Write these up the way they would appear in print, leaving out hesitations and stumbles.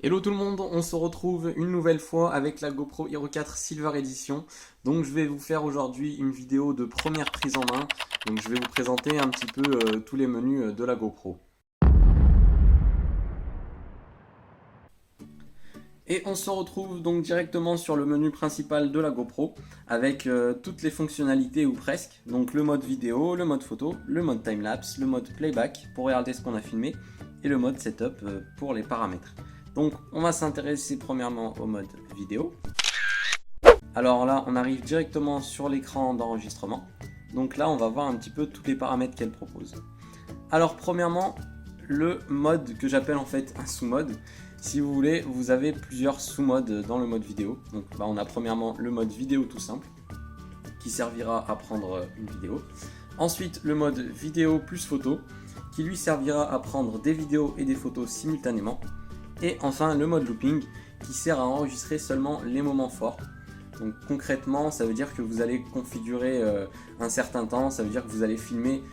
Hello tout le monde, on se retrouve une nouvelle fois avec la GoPro Hero 4 Silver Edition. Donc je vais vous faire aujourd'hui une vidéo de première prise en main. Donc je vais vous présenter un petit peu tous les menus de la GoPro. Et on se retrouve donc directement sur le menu principal de la GoPro avec toutes les fonctionnalités ou presque. Donc le mode vidéo, le mode photo, le mode timelapse, le mode playback pour regarder ce qu'on a filmé et le mode setup pour les paramètres. Donc on va s'intéresser premièrement au mode vidéo. Alors là on arrive directement sur l'écran d'enregistrement. Donc là on va voir un petit peu tous les paramètres qu'elle propose. Alors premièrement le mode que j'appelle en fait un sous-mode. Si vous voulez, vous avez plusieurs sous-modes dans le mode vidéo. Donc on a premièrement le mode vidéo tout simple, qui servira à prendre une vidéo. Ensuite, le mode vidéo plus photo, qui lui servira à prendre des vidéos et des photos simultanément. Et enfin, le mode looping, qui sert à enregistrer seulement les moments forts. Donc concrètement, ça veut dire que vous allez configurer un certain temps, ça veut dire que vous allez filmer,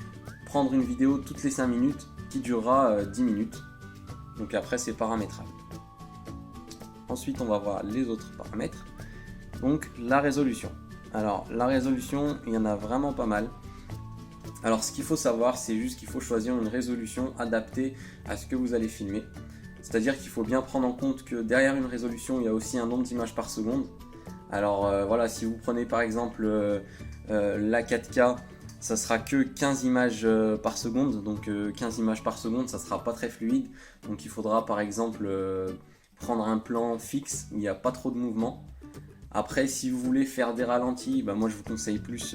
prendre une vidéo toutes les 5 minutes, qui durera 10 minutes. Donc après c'est paramétrable. Ensuite on va voir les autres paramètres. Donc la résolution. Alors la résolution, il y en a vraiment pas mal. Alors ce qu'il faut savoir, c'est juste qu'il faut choisir une résolution adaptée à ce que vous allez filmer. C'est-à-dire qu'il faut bien prendre en compte que derrière une résolution, il y a aussi un nombre d'images par seconde. Alors voilà, si vous prenez par exemple la 4K, ça sera que 15 images par seconde, donc 15 images par seconde, ça sera pas très fluide. Donc il faudra par exemple prendre un plan fixe où il n'y a pas trop de mouvement. Après, si vous voulez faire des ralentis, moi je vous conseille plus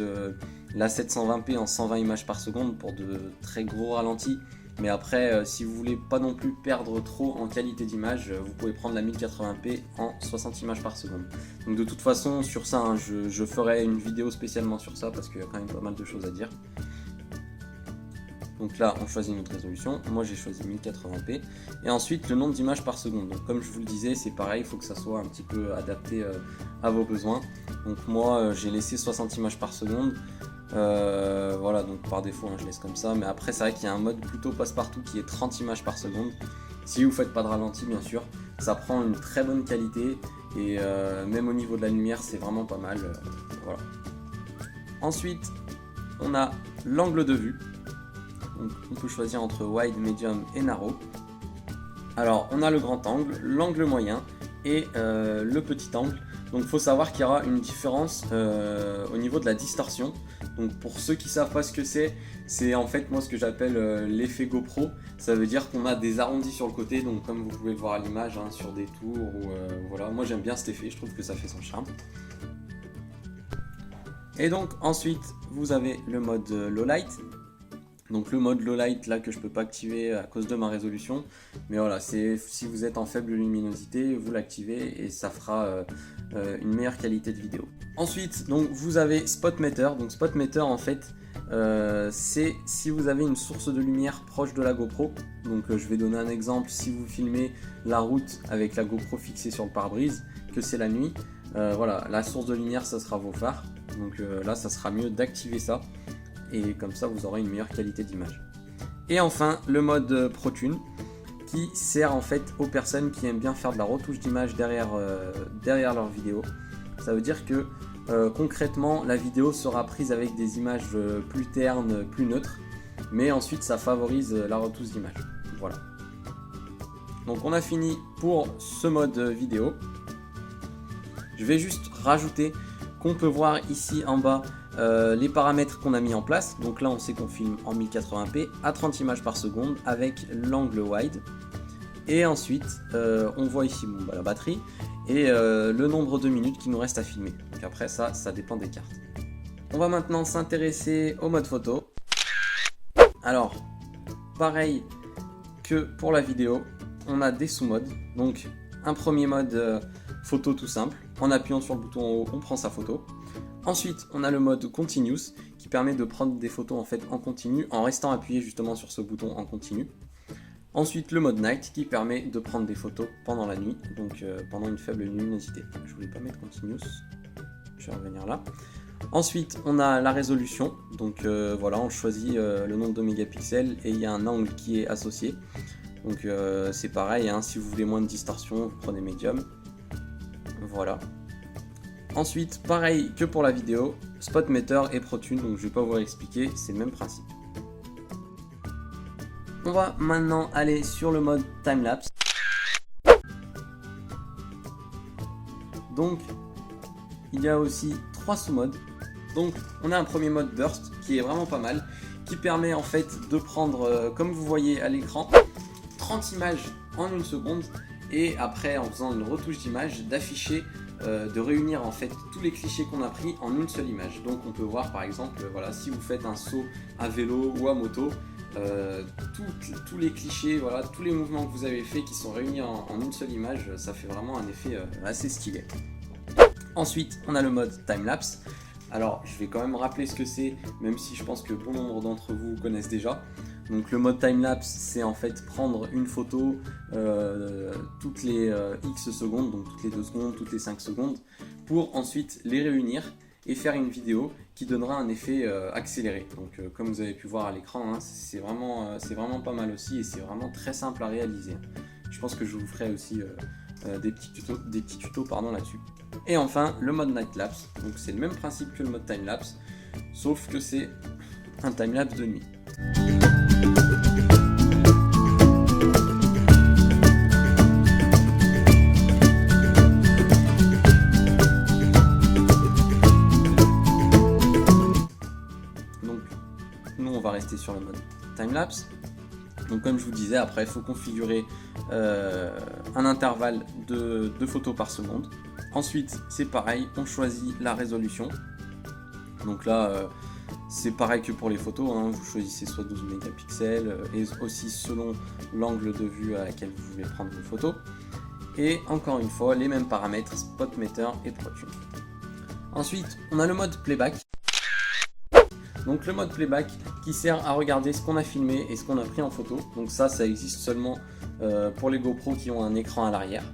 la 720p en 120 images par seconde pour de très gros ralentis. Mais après, si vous voulez pas non plus perdre trop en qualité d'image, vous pouvez prendre la 1080p en 60 images par seconde. Donc de toute façon, sur ça, hein, je ferai une vidéo spécialement sur ça parce qu'il y a quand même pas mal de choses à dire. Donc là, on choisit notre résolution. Moi, j'ai choisi 1080p. Et ensuite, le nombre d'images par seconde. Donc comme je vous le disais, c'est pareil, il faut que ça soit un petit peu adapté à vos besoins. Donc moi, j'ai laissé 60 images par seconde. Voilà, donc par défaut hein, je laisse comme ça, mais après c'est vrai qu'il y a un mode plutôt passe-partout qui est 30 images par seconde. Si vous faites pas de ralenti bien sûr, ça prend une très bonne qualité et même au niveau de la lumière c'est vraiment pas mal. Voilà. Ensuite on a l'angle de vue, donc on peut choisir entre wide, medium et narrow. Alors on a le grand angle, l'angle moyen et le petit angle. Donc il faut savoir qu'il y aura une différence au niveau de la distorsion. Donc pour ceux qui ne savent pas ce que c'est en fait moi ce que j'appelle l'effet GoPro. Ça veut dire qu'on a des arrondis sur le côté, donc comme vous pouvez le voir à l'image, hein, sur des tours, ou voilà, moi j'aime bien cet effet, je trouve que ça fait son charme. Et donc ensuite vous avez le mode low light. Donc le mode low light là que je peux pas activer à cause de ma résolution, mais voilà, c'est si vous êtes en faible luminosité, vous l'activez et ça fera une meilleure qualité de vidéo. Ensuite donc vous avez spot meter. Donc spot meter en fait c'est si vous avez une source de lumière proche de la GoPro. Donc je vais donner un exemple, si vous filmez la route avec la GoPro fixée sur le pare-brise, que c'est la nuit, voilà, la source de lumière ça sera vos phares. Donc là ça sera mieux d'activer ça. Et comme ça vous aurez une meilleure qualité d'image. Et enfin le mode ProTune qui sert en fait aux personnes qui aiment bien faire de la retouche d'image derrière leur vidéo. Ça veut dire que concrètement la vidéo sera prise avec des images plus ternes, plus neutres, mais ensuite ça favorise la retouche d'image. Voilà. Donc on a fini pour ce mode vidéo. Je vais juste rajouter qu'on peut voir ici en bas les paramètres qu'on a mis en place. Donc là on sait qu'on filme en 1080p à 30 images par seconde avec l'angle wide. Et ensuite on voit ici la batterie et le nombre de minutes qu'il nous reste à filmer. Donc après ça dépend des cartes. On va maintenant s'intéresser au mode photo. Alors pareil que pour la vidéo, on a des sous-modes. Donc un premier mode photo tout simple. En appuyant sur le bouton en haut, on prend sa photo. Ensuite, on a le mode Continuous qui permet de prendre des photos en fait en continu en restant appuyé justement sur ce bouton en continu. Ensuite, le mode Night qui permet de prendre des photos pendant la nuit, donc pendant une faible luminosité. Je voulais pas mettre Continuous, je vais revenir là. Ensuite, on a la résolution, donc voilà, on choisit le nombre de mégapixels et il y a un angle qui est associé. Donc c'est pareil, hein, si vous voulez moins de distorsion, vous prenez médium. Voilà. Ensuite, pareil que pour la vidéo, Spotmeter et ProTune, donc je vais pas vous réexpliquer, c'est le même principe. On va maintenant aller sur le mode timelapse. Donc, il y a aussi 3 sous-modes. Donc, on a un premier mode burst qui est vraiment pas mal, qui permet en fait de prendre, comme vous voyez à l'écran, 30 images en 1 seconde, et après en faisant une retouche d'image, d'afficher, de réunir en fait tous les clichés qu'on a pris en une seule image. Donc on peut voir par exemple, voilà, si vous faites un saut à vélo ou à moto, tous les clichés, voilà, tous les mouvements que vous avez fait qui sont réunis en une seule image, ça fait vraiment un effet assez stylé. Ensuite, on a le mode timelapse. Alors, je vais quand même rappeler ce que c'est, même si je pense que bon nombre d'entre vous connaissent déjà. Donc le mode timelapse, c'est en fait prendre une photo toutes les X secondes, donc toutes les 2 secondes, toutes les 5 secondes, pour ensuite les réunir et faire une vidéo qui donnera un effet accéléré. Donc comme vous avez pu voir à l'écran, hein, c'est vraiment pas mal aussi et c'est vraiment très simple à réaliser. Je pense que je vous ferai aussi des petits tutos là-dessus. Et enfin, le mode nightlapse, donc c'est le même principe que le mode timelapse, sauf que c'est un timelapse de nuit. Donc, nous on va rester sur le mode timelapse. Donc comme je vous disais, après il faut configurer un intervalle de photos par seconde. Ensuite, c'est pareil, on choisit la résolution. Donc là, c'est pareil que pour les photos, hein, vous choisissez soit 12 mégapixels et aussi selon l'angle de vue à laquelle vous voulez prendre vos photos. Et encore une fois, les mêmes paramètres, Spotmeter et ProTune. Ensuite, on a le mode playback. Donc le mode playback qui sert à regarder ce qu'on a filmé et ce qu'on a pris en photo. Donc ça existe seulement pour les GoPro qui ont un écran à l'arrière.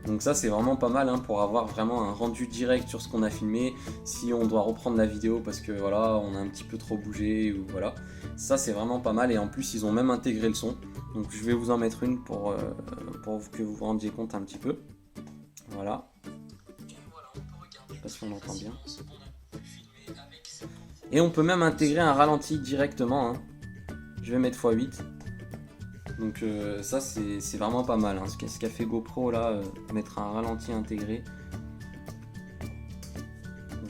Donc ça c'est vraiment pas mal, hein, pour avoir vraiment un rendu direct sur ce qu'on a filmé. Si on doit reprendre la vidéo parce que voilà, on a un petit peu trop bougé ou voilà, ça c'est vraiment pas mal. Et en plus ils ont même intégré le son. Donc je vais vous en mettre une pour que vous vous rendiez compte un petit peu. Voilà. Je sais pas si on entend bien. Et on peut même intégrer un ralenti directement, hein. Je vais mettre x8. Donc ça c'est vraiment pas mal, hein. Ce qu'a fait GoPro là, mettre un ralenti intégré.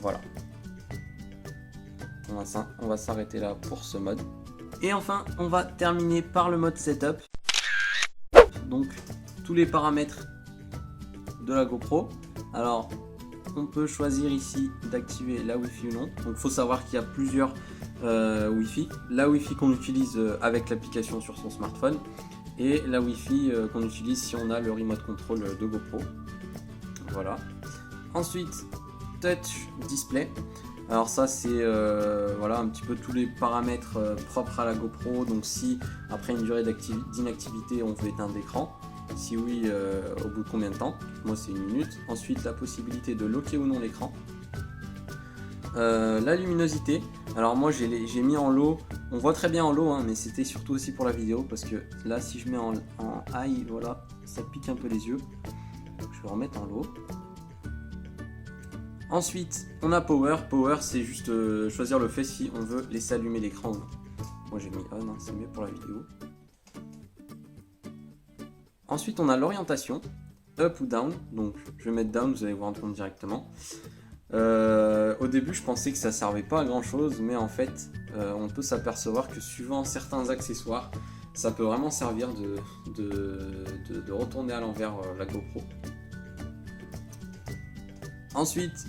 Voilà. On va s'arrêter là pour ce mode. Et enfin on va terminer par le mode setup. Donc tous les paramètres de la GoPro. Alors on peut choisir ici d'activer la Wi-Fi ou non. Donc il faut savoir qu'il y a plusieurs Wi-Fi. La Wi-Fi qu'on utilise avec l'application sur son smartphone et la Wi-Fi qu'on utilise si on a le remote control de GoPro. Voilà. Ensuite, Touch Display. Alors ça c'est voilà, un petit peu tous les paramètres propres à la GoPro. Donc si après une durée d'inactivité on veut éteindre l'écran. Si oui, au bout de combien de temps? Moi c'est 1 minute. Ensuite la possibilité de locker ou non l'écran. La luminosité, alors moi j'ai mis en low, on voit très bien en low, hein, mais c'était surtout aussi pour la vidéo parce que là si je mets en high, voilà, ça pique un peu les yeux. Je vais remettre en low. Ensuite on a power, c'est juste choisir le fait si on veut laisser allumer l'écran ou non. Moi j'ai mis on, hein, c'est mieux pour la vidéo. Ensuite on a l'orientation, up ou down, donc je vais mettre down, vous allez vous rendre compte directement. Au début je pensais que ça servait pas à grand chose, mais en fait on peut s'apercevoir que suivant certains accessoires, ça peut vraiment servir de retourner à l'envers la GoPro. Ensuite,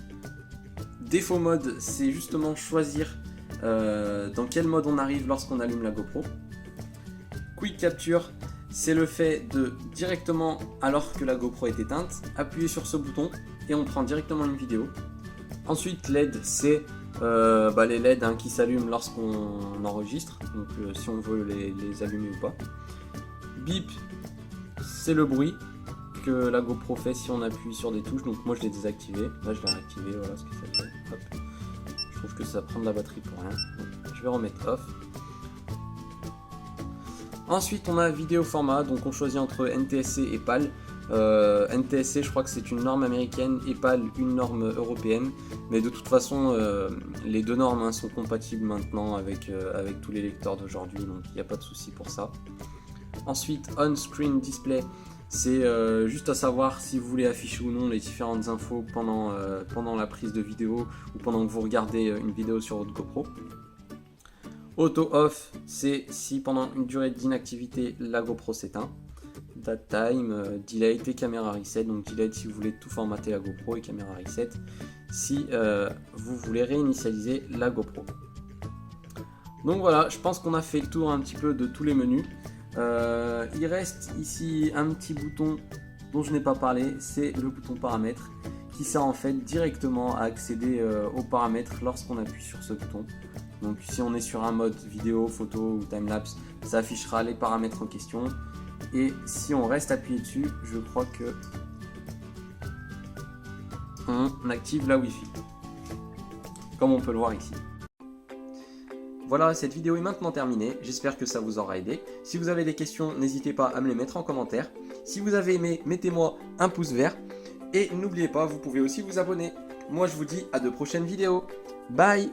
défaut mode, c'est justement choisir dans quel mode on arrive lorsqu'on allume la GoPro. Quick Capture, c'est le fait de directement, alors que la GoPro est éteinte, appuyer sur ce bouton et on prend directement une vidéo. Ensuite LED, c'est les LED, hein, qui s'allument lorsqu'on enregistre, donc si on veut les allumer ou pas. Bip, c'est le bruit que la GoPro fait si on appuie sur des touches, donc moi je l'ai désactivé, là je l'ai réactivé, voilà ce que ça fait. Hop. Je trouve que ça prend de la batterie pour rien, donc je vais remettre off. Ensuite on a vidéo format, donc on choisit entre NTSC et PAL. NTSC je crois que c'est une norme américaine et PAL une norme européenne, mais de toute façon les deux normes hein, sont compatibles maintenant avec tous les lecteurs d'aujourd'hui, donc il n'y a pas de souci pour ça. Ensuite on-screen display, c'est juste à savoir si vous voulez afficher ou non les différentes infos pendant la prise de vidéo ou pendant que vous regardez une vidéo sur votre GoPro. Auto off, c'est si pendant une durée d'inactivité la GoPro s'éteint. Date time, delay et caméra reset, donc delay si vous voulez tout formater la GoPro et caméra reset si vous voulez réinitialiser la GoPro. Donc voilà, je pense qu'on a fait le tour un petit peu de tous les menus. Il reste ici un petit bouton dont je n'ai pas parlé, c'est le bouton paramètres qui sert en fait directement à accéder aux paramètres lorsqu'on appuie sur ce bouton. Donc si on est sur un mode vidéo, photo ou timelapse, ça affichera les paramètres en question. Et si on reste appuyé dessus, je crois que on active la Wi-Fi, comme on peut le voir ici. Voilà, cette vidéo est maintenant terminée, j'espère que ça vous aura aidé. Si vous avez des questions, n'hésitez pas à me les mettre en commentaire. Si vous avez aimé, mettez-moi un pouce vert. Et n'oubliez pas, vous pouvez aussi vous abonner. Moi je vous dis à de prochaines vidéos. Bye!